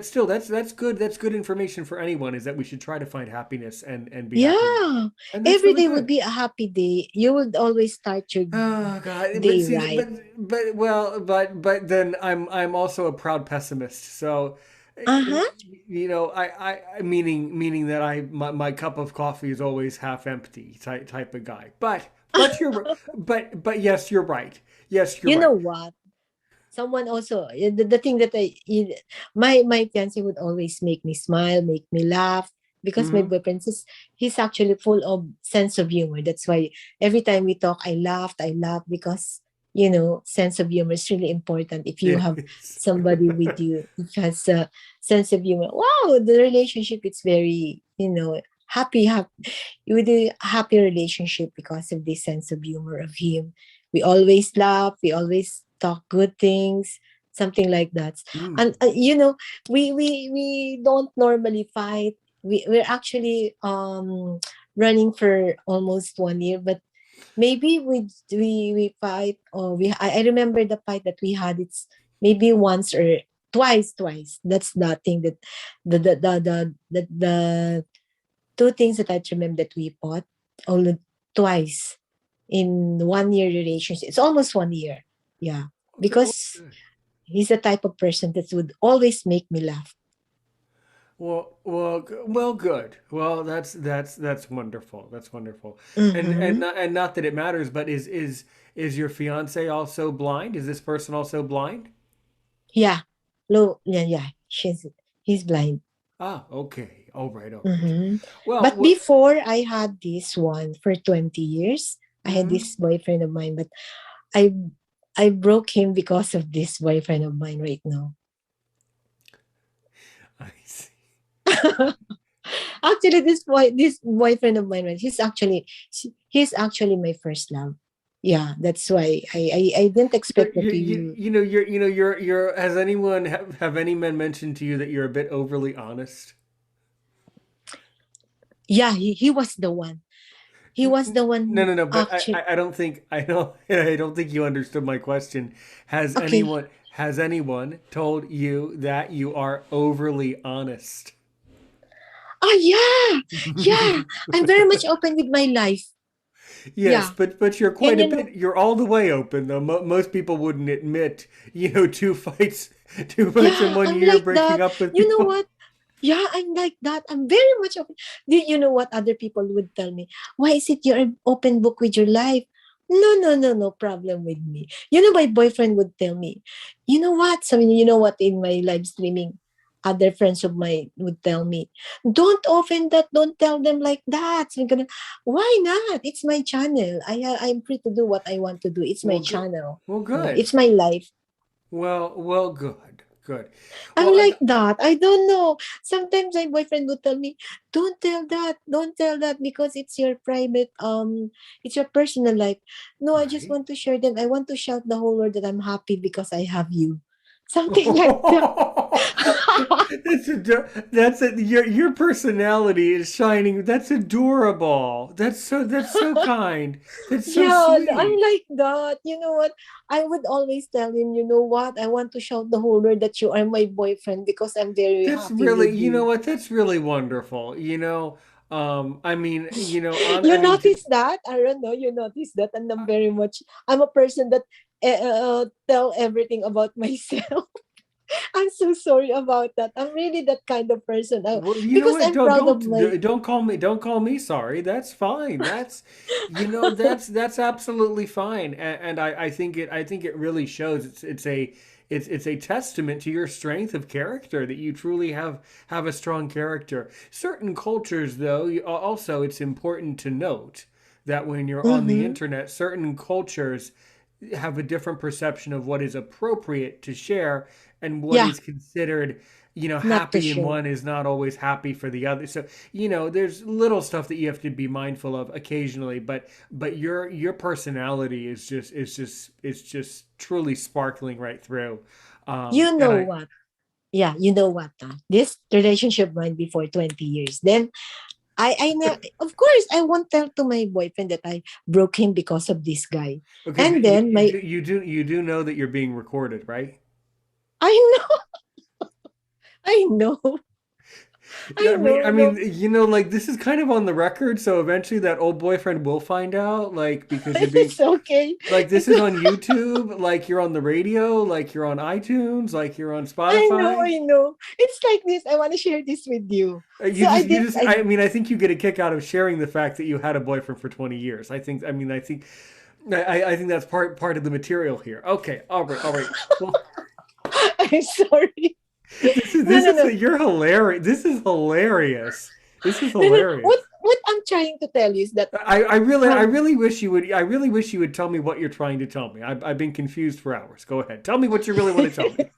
still, that's good. That's good information for anyone. Is that we should try to find happiness and be happy, Yeah. and that's Every really day would good. be a happy day. You would always start your Oh God! But day see, right. but then I'm also a proud pessimist. So, Uh-huh. you know, meaning that my cup of coffee is always half empty type of guy. But yes, you're right. Yes, you're You know right. what? Someone also the thing that my fiance would always make me smile, make me laugh, because my Hmm. boyfriend is he's actually full of sense of humor. That's why every time we talk, I laugh because sense of humor is really important. If you It have is. somebody with you who has a sense of humor, wow, the relationship is very happy with a happy relationship because of the sense of humor of him. We always laugh, we always talk good things, something like that. And Mm. we don't normally fight. We're actually running for almost 1 year, but maybe we fight, or I remember the fight that we had. It's maybe once or twice. That's the thing that the two things that I remember that we fought only twice in 1 year relationship. It's almost 1 year. Yeah. Okay, well, Because good. he's the type of person that would always make me laugh. Well, good. Well, that's wonderful. That's wonderful. Mm-hmm. And not that it matters, but is your fiance also blind? Is this person also blind? Yeah. Low, yeah. He's blind. Ah, okay. All right, all right. Mm-hmm. Well, But before I had this one for 20 years, I had mm, this boyfriend of mine, but I I broke him because of this boyfriend of mine right now. I see. Actually, this boyfriend of mine, right, he's actually my first love. Yeah, that's why I didn't expect that we will. You're. Has anyone have any men mentioned to you that you're a bit overly honest? Yeah, he was the one. He was the one No, who no, no. But actually. I don't think I don't I don't think you understood my question. Okay. Has anyone told you that you are overly honest? Oh yeah, yeah. I'm very much open with my life. Yes, Yeah, but you're and quite a bit. You're all the way open though. Most people wouldn't admit, two fights in yeah, one I'm year, like breaking that. up with You know people. what? Yeah, I'm like that. I'm very much open. Do you know what other people would tell me? Why is it you're an open book with your life? No, no, no, no problem with me. My boyfriend would tell me, you know what? So, you know what? In my live streaming, other friends of mine would tell me, don't open that. Don't tell them like that. So I'm gonna, why not? It's my channel. I'm free to do what I want to do. It's my Well, good. channel. Well, Yeah, good. it's my life. Well, good. Good. I'm Well, like that. I don't know. Sometimes my boyfriend would tell me, "Don't tell that. Don't tell that because it's your private it's your personal life." No, I just right. want to share them. I want to shout the whole world that I'm happy because I have you. Something like that. That's a, your personality is shining. That's adorable. That's so kind. That's so Yeah, I'm sweet. like that. You know what? I would always tell him, you know what? I want to shout the whole world that you are my boyfriend because I'm very That's happy really, with you know you. what? That's really wonderful. I mean, You notice that? I don't know. You notice that, and I'm very much. I'm a person that tell everything about myself. I'm so sorry about that. I'm really that kind of person. well, you know Because what? I'm Don't proud of don't my. don't call me sorry. That's fine. That's absolutely fine. And I think it really shows. It's a testament to your strength of character that you truly have a strong character. Certain cultures, though, also it's important to note that when you're on the Mm-hmm. internet, certain cultures have a different perception of what is appropriate to share and what Yeah, is considered, not to happy in share. one is not always happy for the other. So, there's little stuff that you have to be mindful of occasionally, but your personality is just truly sparkling right through. You And know I what? Yeah, you know what? This relationship went before 20 years. Then of course, I won't tell to my boyfriend that I broke him because of this guy. okay, And but you, then you my, do you do know that you're being recorded, right? I know, I know, Yeah, I know, no, like this is kind of on the record, so eventually that old boyfriend will find out, like because you're being it's okay. like this It's is on YouTube, like you're on the radio, like you're on iTunes, like you're on Spotify. I know. It's like this. I want to share this with you. You So I just, you did. just, I think you get a kick out of sharing the fact that you had a boyfriend for 20 years. I think that's part of the material here. Okay, all right, all right. Well, I'm sorry. this is, No, this no, is, no, you're hilarious. This is hilarious. This is no, no. hilarious. What I'm trying to tell you is that I um really wish you would, I really wish you would tell me what you're trying to tell me. I've been confused for hours. Go ahead. Tell me what you really want to tell me.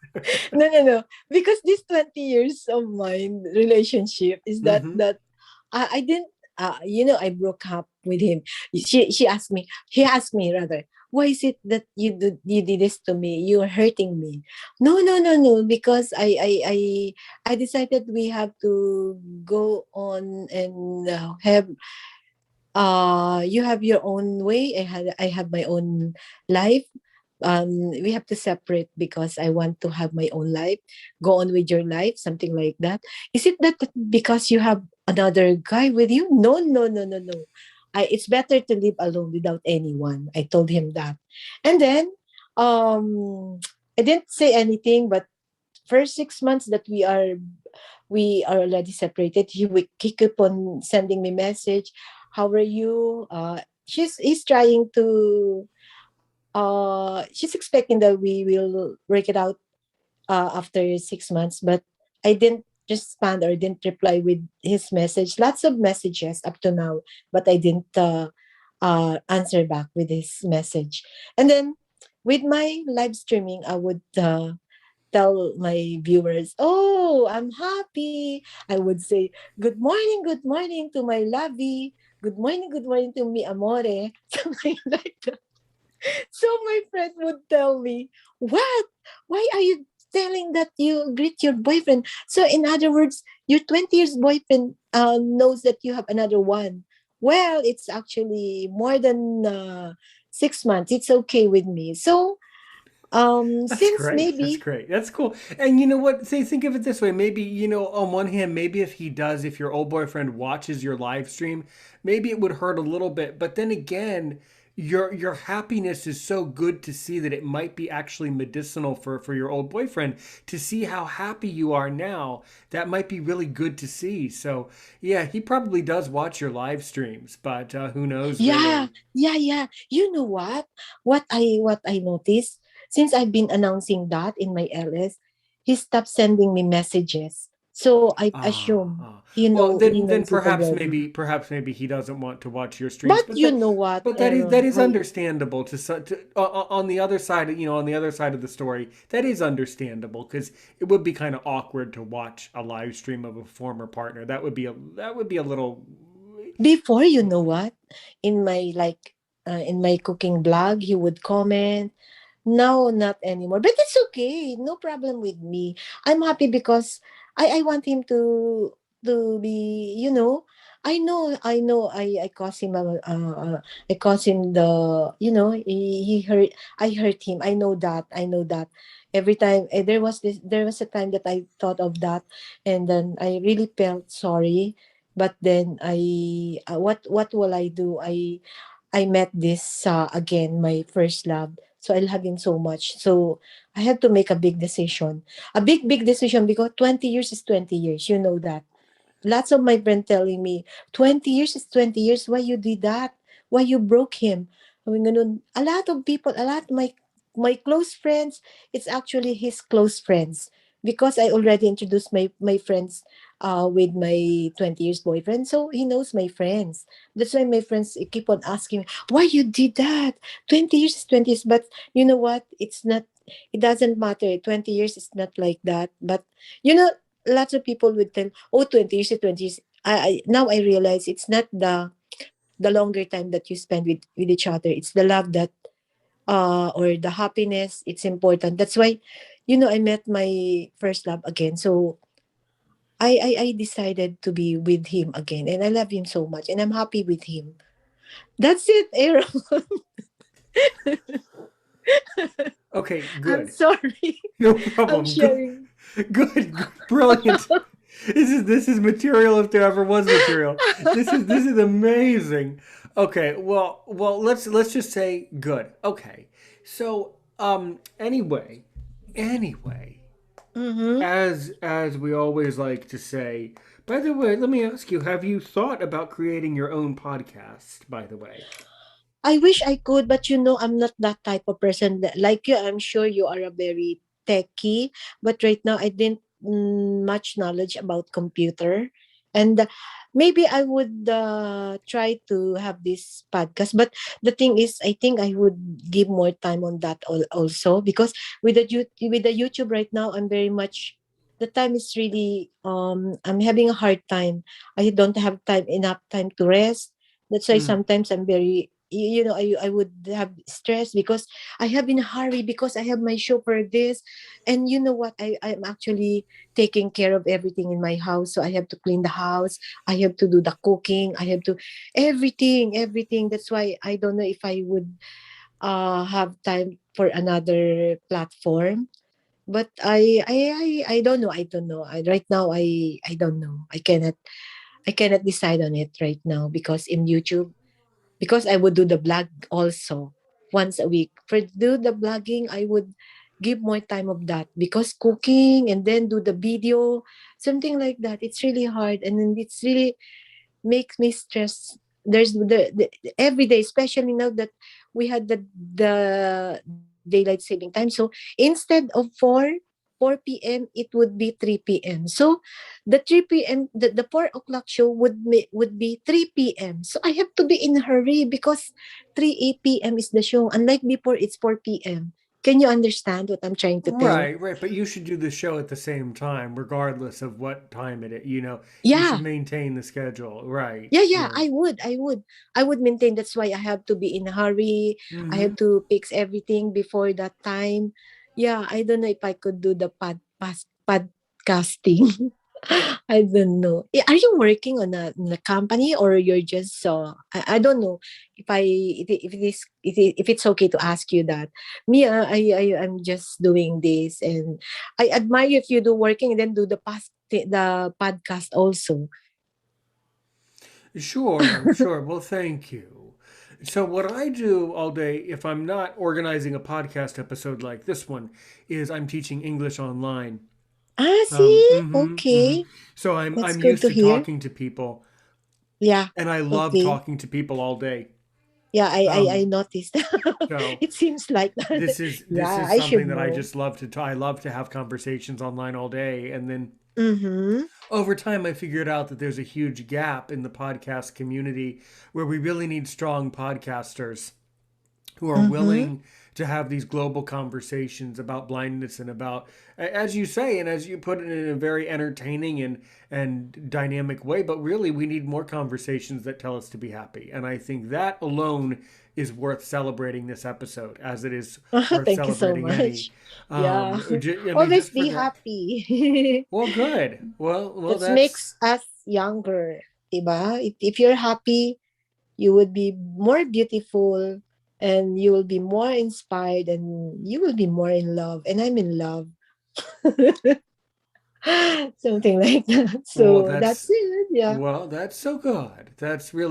no, no, no. Because this 20 years of mine relationship is Hmm. that I didn't I broke up with him. She asked me, he asked me rather, why is it that you did this to me? You are hurting me. No, no, no, no, because I decided we have to go on and have you have your own way. I have my own life. We have to separate because I want to have my own life. Go on with your life, something like that. Is it that because you have another guy with you? No, no, no, no, no. It's better to live alone without anyone. I told him that. And then I didn't say anything, but first 6 months that we are already separated, he keep on sending me message. How are you? He's trying to she's expecting that we will work it out after 6 months, but I didn't respond or didn't reply with his message. Lots of messages up to now, but I didn't answer back with his message. And then with my live streaming, I would tell my viewers, "Oh, I'm happy." I would say, good morning to my lovey. Good morning to mi amore." Something like that. So my friend would tell me, "What? Why are you telling that you greet your boyfriend?" So in other words, your 20 years boyfriend knows that you have another one. Well, it's actually more than 6 months. It's okay with me. So That's since great. That's maybe great. That's cool. And you know what? Say, think of it this way. Maybe, on one hand, maybe if your old boyfriend watches your live stream, maybe it would hurt a little bit. But then again, your happiness is so good to see that it might be actually medicinal for your old boyfriend to see how happy you are now. That might be really good to see. So yeah, he probably does watch your live streams, but who knows yeah, really? yeah, yeah. You know what? What I noticed since I've been announcing that in my LS, he stopped sending me messages. So I Ah, assume ah. Well, he then knows it already. perhaps maybe he doesn't want to watch your streams, But you know what, but that Aaron? is understandable on the other side, on the other side of the story. That is understandable because it would be kind of awkward to watch a live stream of a former partner. That would be a little. Before, you know what, in my in my cooking blog, he would comment. No, not anymore. But it's okay. No problem with me. I'm happy because I want him to be, I caused him I caused him the, he hurt, I hurt him. I know that. I know that. Every time there was a time that I thought of that, and then I really felt sorry. But then what will I do? I met this again, my first love. So I love him so much. So I had to make a big decision. A big decision, because 20 years is 20 years. You know that. Lots of my friends telling me, 20 years is 20 years. Why you did that? Why you broke him? I mean, ganun. A lot of people, a lot of my close friends, it's actually his close friends. Because I already introduced my friends with my 20 years boyfriend. So he knows my friends. That's why my friends keep on asking me, why you did that? 20 years is 20 years. But you know what? It doesn't matter. 20 years is not like that. But, you know, lots of people would tell, oh, 20 years to 20 years. Now I realize it's not the longer time that you spend with each other. It's the love that or the happiness. It's important. That's why, I met my first love again. So I decided to be with him again, and I love him so much, and I'm happy with him. That's it, Aaron. Okay, I'm good. sorry. No I'm problem. Good, sharing. brilliant. This is material if there ever was material. This is amazing. Okay, let's just say good. Okay, so anyway, Mm-hmm. as we always like to say. By the way, let me ask you: have you thought about creating your own podcast? By the way. I wish I could, but I'm not that type of person. Like you, I'm sure you are a very techie, but right now I didn't much knowledge about computer, and maybe I would try to have this podcast. But the thing is, I think I would give more time on that also, because with the YouTube right now, I'm very much. The time is really I'm having a hard time. I don't have enough time to rest. That's why Mm. sometimes I'm very, I would have stress because I have in a hurry, because I have my show for this. And you know what, I'm actually taking care of everything in my house. So I have to clean the house, I have to do the cooking, I have to everything. That's why I don't know if I would have time for another platform. But I don't know. Right now, I don't know. I cannot decide on it right now, because in YouTube, because I would do the blog also once a week. For do the blogging, I would give more time of that, because cooking and then do the video, something like that. It's really hard, and then it's really makes me stress. There's the every day, especially now that we had the daylight saving time. So instead of 4 p.m., it would be 3 p.m. So the 3 p.m., the 4 o'clock show would be 3 p.m. So I have to be in a hurry, because 3 p.m. is the show. Unlike before, it's 4 p.m. Can you understand what I'm trying to tell? Right, right. But you should do the show at the same time, regardless of what time it is. You should Yeah, maintain the schedule. Right, yeah, right. I would maintain. That's why I have to be in a hurry. I Mm-hmm. have to fix everything before that time. Yeah, I don't know if I could do the podcasting. I don't know. Are you working on a company, or you're just I don't know if if it's okay to ask you that. Me, I'm just doing this, and I admire if you do working and then do the podcast also. Sure, sure. Well, thank you. So, what I do all day, if I'm not organizing a podcast episode like this one, is I'm teaching English online. Ah, see? Mm-hmm. Okay. So That's I'm good used to to hear. talking to people, Yeah. and I love Okay. talking to people all day. Yeah, I Um, noticed. so It seems like that. this Yeah, is I should something that I know. just love to. I love to have conversations online all day, and then Mhm. Over time, I figured out that there's a huge gap in the podcast community where we really need strong podcasters who are Mhm. willing to have these global conversations about blindness and about, as you say, and as you put it in a very entertaining and dynamic way. But really, we need more conversations that tell us to be happy. And I think that alone is worth celebrating this episode, as it is worth Thank you so celebrating any. much. Yeah. I mean, Always just for be that. happy. Well, good. Well, That that's makes us younger, diba? If you're happy, you would be more beautiful and you will be more inspired and you will be more in love. And I'm in love. Something like that. well, So that's that's it. Yeah. well, that's so good.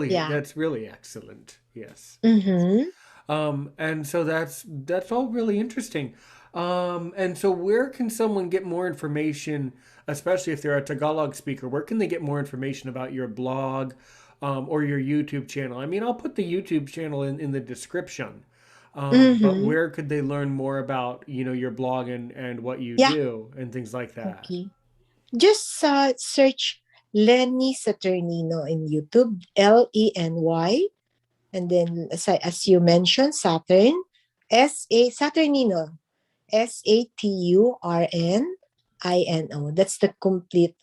Yeah. That's really excellent. Yes, yes. Mm-hmm. And so that's all really interesting. And so where can someone get more information, especially if they're a Tagalog speaker? Where can they get more information about your blog, or your YouTube channel? I mean, I'll put the YouTube channel in the description. But Mm-hmm. where could they learn more about, your blog and what you Yeah. do and things like that? Okay. Just search Lenny Saturnino in YouTube, Leny, and then as you mentioned, Saturn, Saturnino, Saturnino. That's the complete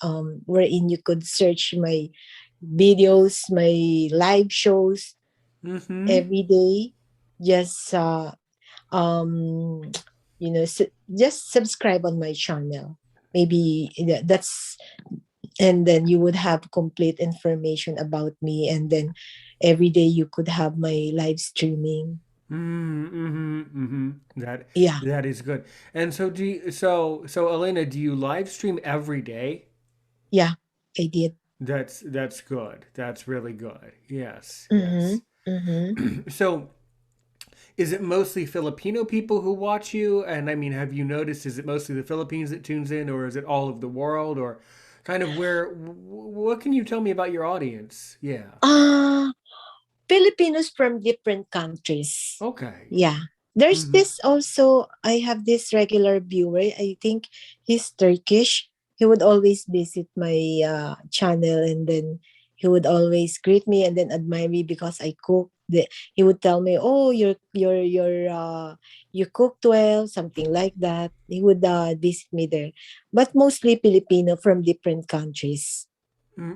wherein you could search my videos, my live shows Mm-hmm. every day. Just um just subscribe on my channel. Maybe that's, and then you would have complete information about me, and then every day you could have my live streaming. Mm-hmm, mm-hmm. That Yeah. that is good. And so so Elena, do you live stream every day? Yeah, I did. That's good. That's really good. Yes, Mm-hmm. yes. Mm-hmm. So is it mostly Filipino people who watch you? And I mean, have you noticed, is it mostly the Philippines that tunes in, or is it all of the world, or kind of what can you tell me about your audience? Yeah. uh Filipinos from different countries. Okay. Yeah. There's Mm-hmm. this also, I have this regular viewer. I think he's Turkish. He would always visit my channel, and then he would always greet me and then admire me because I cook. He would tell me, "Oh, you cooked well," something like that. He would visit me there, but mostly Filipino from different countries.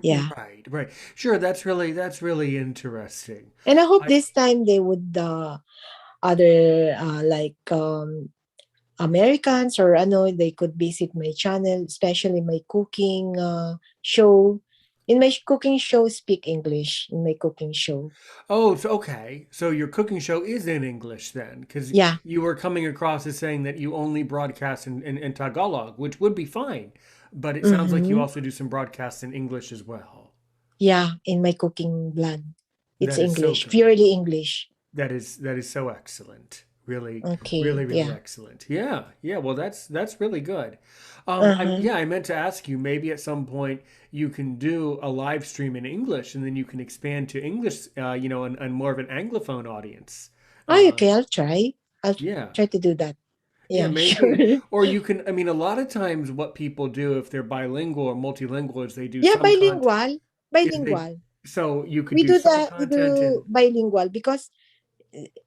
Yeah, Right, right. Sure, that's really interesting. and I hope I this time they would other like Americans or ano, they could visit my channel, especially my cooking show. In my cooking show, speak English in my cooking show. Oh, so okay. So your cooking show is in English then, because Yeah. you were coming across as saying that you only broadcast in Tagalog, which would be fine. But it sounds like you Mm-hmm. also do some broadcasts in English as well. Yeah, in my cooking blog. It's That is so English, good. purely English. That is so excellent. Really, Okay, really, really yeah. excellent. Yeah, yeah. Well, that's really good. Uh-huh. I meant to ask you, maybe at some point you can do a live stream in English, and then you can expand to English, and more of an anglophone audience. Oh, Uh, okay, I'll try. I'll yeah, try to do that. yeah, Yeah, sure. maybe. Or you can. I mean, a lot of times, what people do if they're bilingual or multilingual is they do Yeah, some content. bilingual. Is they Bilingual. so you could We do do some that. We content do in. bilingual because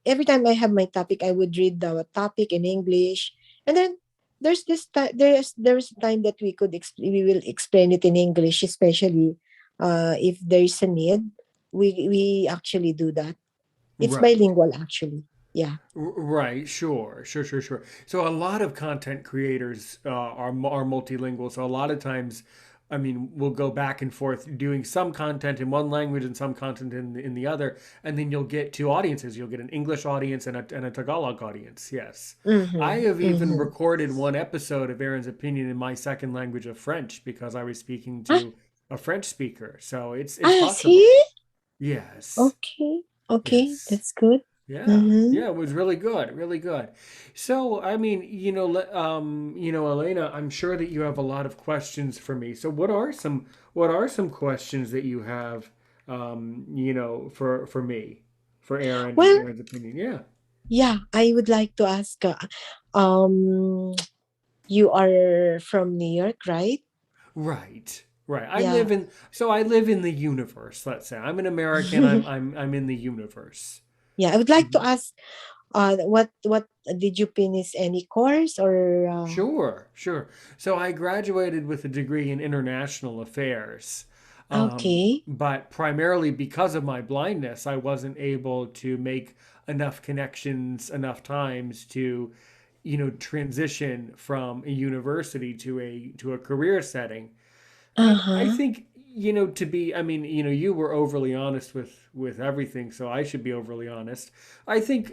every time I have my topic, I would read the topic in English, and then there's this time. There's a time that we will explain it in English, especially if there is a need. We actually do that. It's Right. bilingual actually. Yeah. Right, sure, sure, sure, sure. So a lot of content creators are multilingual. So a lot of times, I mean, we'll go back and forth doing some content in one language and some content in the other, and then you'll get two audiences. You'll get an English audience and a Tagalog audience. Yes, I Mm-hmm. have even Mm-hmm. recorded one episode of Aaron's Opinion in my second language of French because I was speaking Ah, to a French speaker. So it's see? possible. Yes, Okay. Okay. yes. That's good. Yeah, Mm-hmm. yeah, it was really good, really good. So, I mean, Elena, I'm sure that you have a lot of questions for me. So, what are some questions that you have, for me, for Aaron and Well, Aaron's opinion? Yeah. yeah, I would like to ask. Um, you are from New York, right? Right. Right. Yeah. I live in the universe, let's say. I'm an American. I'm in the universe. Yeah, I would like to Mhm. ask, what did you finish any course or Sure, sure. So I graduated with a degree in international affairs. okay. But primarily because of my blindness, I wasn't able to make enough connections enough times to, transition from a university to a career setting. And I Uh-huh. think, I mean, you were overly honest with everything, so I should be overly honest. I think,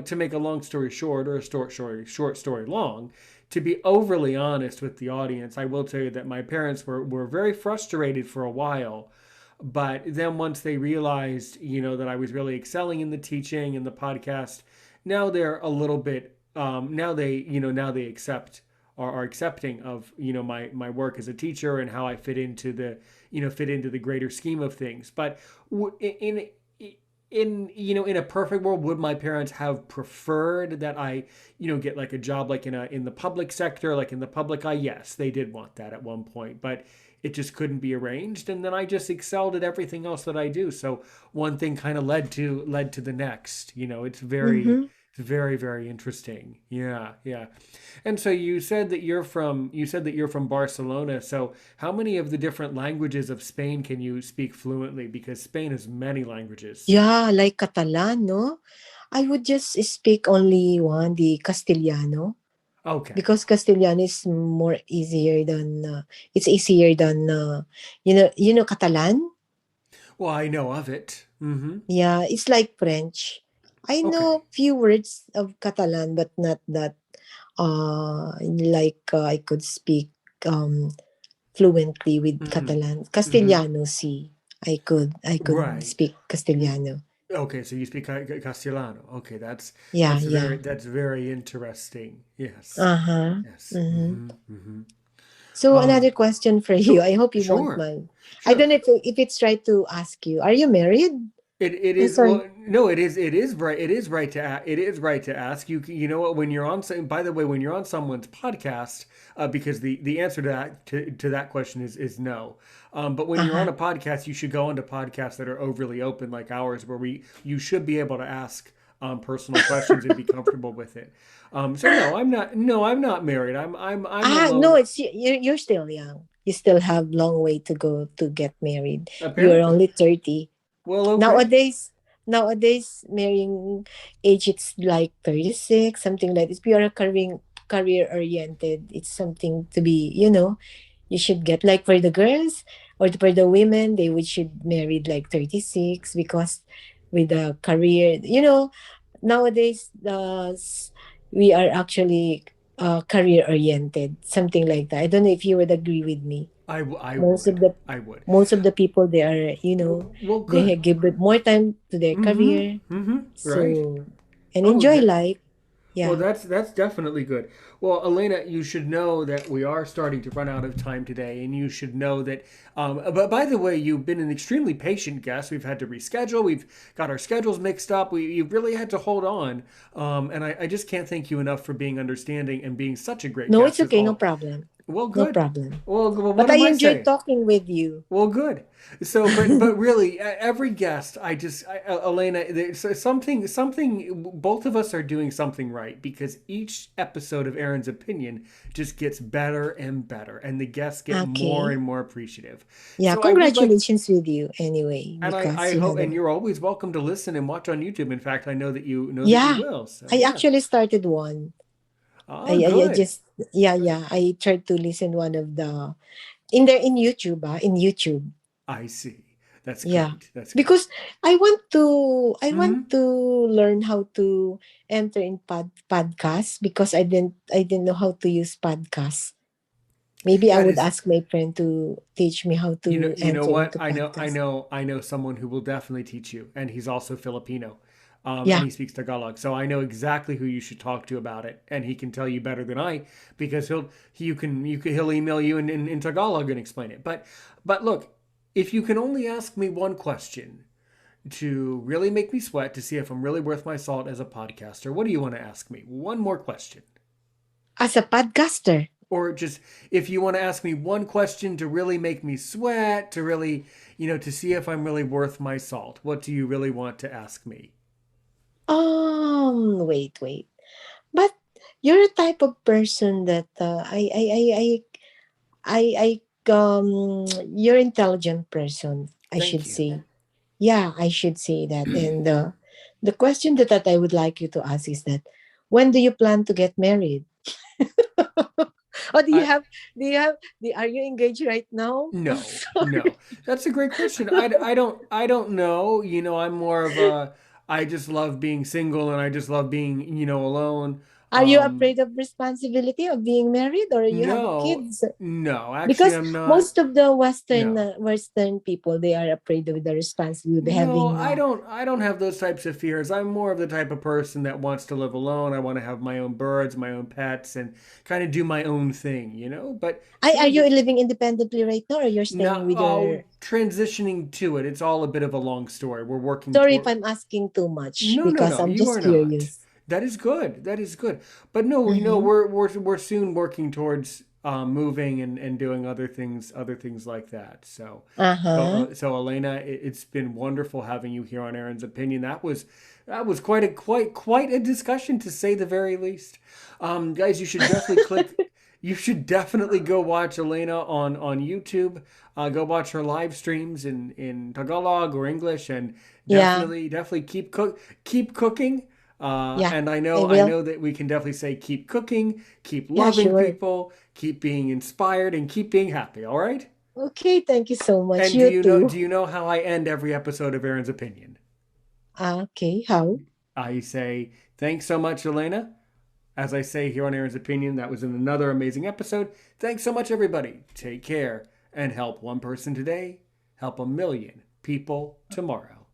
to make a long story short or a short story long, to be overly honest with the audience, I will tell you that my parents were very frustrated for a while, but then once they realized, that I was really excelling in the teaching and the podcast, now they're a little bit now they are accepting of, my work as a teacher and how I fit into the greater scheme of things. But in a perfect world, would my parents have preferred that I, get like a job like in the public sector, like in the public eye? Yes, they did want that at one point, but it just couldn't be arranged. And then I just excelled at everything else that I do. So one thing kind of led to the next. Mm-hmm. It's very, very interesting. Yeah, yeah. And so you said that you're from Barcelona. So how many of the different languages of Spain can you speak fluently? Because Spain has many languages. Yeah, like Catalan, no? I would just speak only one, the Castellano, Okay. because Castellano is more easier than it's easier than you know Catalan? Well, I know of it. Mm-hmm. Yeah, it's like French. I Okay. know few words of Catalan, but not that like I could speak um fluently with Mm-hmm. Catalan. Mm-hmm. Castellano, see. I could Right. speak Castellano. Okay, so you speak Castellano. Okay, that's Yeah, that's very yeah. that's very interesting. Yes. Uh-huh. Yes. Mm-hmm. Mm-hmm. Mm-hmm. So another question for you. Sure. I hope you won't Sure. mind. I Sure. don't know if it's right to ask you. Are you married? It I'm is sorry. well no it is right to ask you know what when you're on by the way when you're on someone's podcast because the answer to that question is no, but when you're on Uh-huh. a podcast you should go into podcasts that are overly open like ours where we you should be able to ask personal questions and be comfortable with it. So no, I'm not married. I'm No, alone it's you're still young. You still have long way to go to get married. You're apparently. only 30. Well, okay. Nowadays marrying age it's like 36, something like this. If you are career oriented, it's something to be, you should get like for the girls or for the women, they would should married like 36 because with the career, nowadays we are actually career oriented, something like that. I don't know if you would agree with me. I most of would. the I would. most of the people they are, Well, they good. give it more time to their Mm-hmm. career, Mm-hmm. Right. so and Oh, enjoy life. well, Yeah. that's definitely good. Well, Elena, you should know that we are starting to run out of time today, and you should know that. But by the way, you've been an extremely patient guest. We've had to reschedule. We've got our schedules mixed up. You've really had to hold on, and I just can't thank you enough for being understanding and being such a great No, it's guest as okay, no all. problem. Well, No good. problem. Well, what But I am I enjoyed saying? talking with you. Well, good. So, but really, every guest, Elena, there's something. Both of us are doing something right because each episode of Aaron's Opinion just gets better and better, and the guests get more Okay. and more appreciative. Yeah, So, I would like, congratulations with you anyway, and I because you know hope, that. and you're always welcome to listen and watch on YouTube. In fact, I know that you Yeah, will. So, I yeah. actually started one. Oh, I good. just, yeah, I tried to listen one of the in there in YouTube, in YouTube. I see. That's Yeah. great. That's great. Because I want Hmm. to learn how to enter in podcasts, because I didn't know how to use podcasts. Maybe I That would is ask my friend to teach me how to You know enter what? into podcasts. I know someone who will definitely teach you, and he's also Filipino, and Yeah. he speaks Tagalog. So I know exactly who you should talk to about it, and he can tell you better than I because he'll email you in Tagalog and explain it. But look, if you can only ask me one question to really make me sweat to see if I'm really worth my salt as a podcaster, what do you want to ask me? One more question. As a podcaster. Or just if you want to ask me one question to really make me sweat, to really, to see if I'm really worth my salt, what do you really want to ask me? Wait, wait. But you're a type of person that you're intelligent person, I Thank should you. say. Yeah, I should say that. And the question that I would like you to ask is that when do you plan to get married? Or I are you engaged right now? I'm No, sorry. no. That's a great question. I don't know. I'm more of a I just love being single and I just love being, alone. Are you afraid of responsibility of being married, or you have No, kids? no. Actually, Because I'm not. most of the Western No. Western people, they are afraid of the responsibility No, having. I don't have those types of fears. I'm more of the type of person that wants to live alone. I want to have my own birds, my own pets and kind of do my own thing. But Are sure, you living independently right now, or you're staying not with your? transitioning to it. It's all a bit of a long story. We're working Sorry if toward. I'm asking too much No, no, because no. I'm You just are not. curious. That is good. That is good. But no, Mm-hmm. we're soon working towards moving and doing other things like that. So, Uh so, huh. so Elena, it's been wonderful having you here on Aaron's Opinion. That was quite a discussion to say the very least. Guys, you should definitely click. You should definitely go watch Elena on YouTube. Go watch her live streams in Tagalog or English, and Yeah. definitely keep cooking. Yeah. And I I know I will. know that we can definitely say keep cooking, keep Yeah. loving Sure. people, keep being inspired, and keep being happy. All right. Okay. Thank you so much. And do You you know too. do you know how I end every episode of Aaron's Opinion? Okay. How? I say thanks so much, Elena. As I say here on Aaron's Opinion, that was in another amazing episode. Thanks so much, everybody. Take care and help one person today, help a million people tomorrow.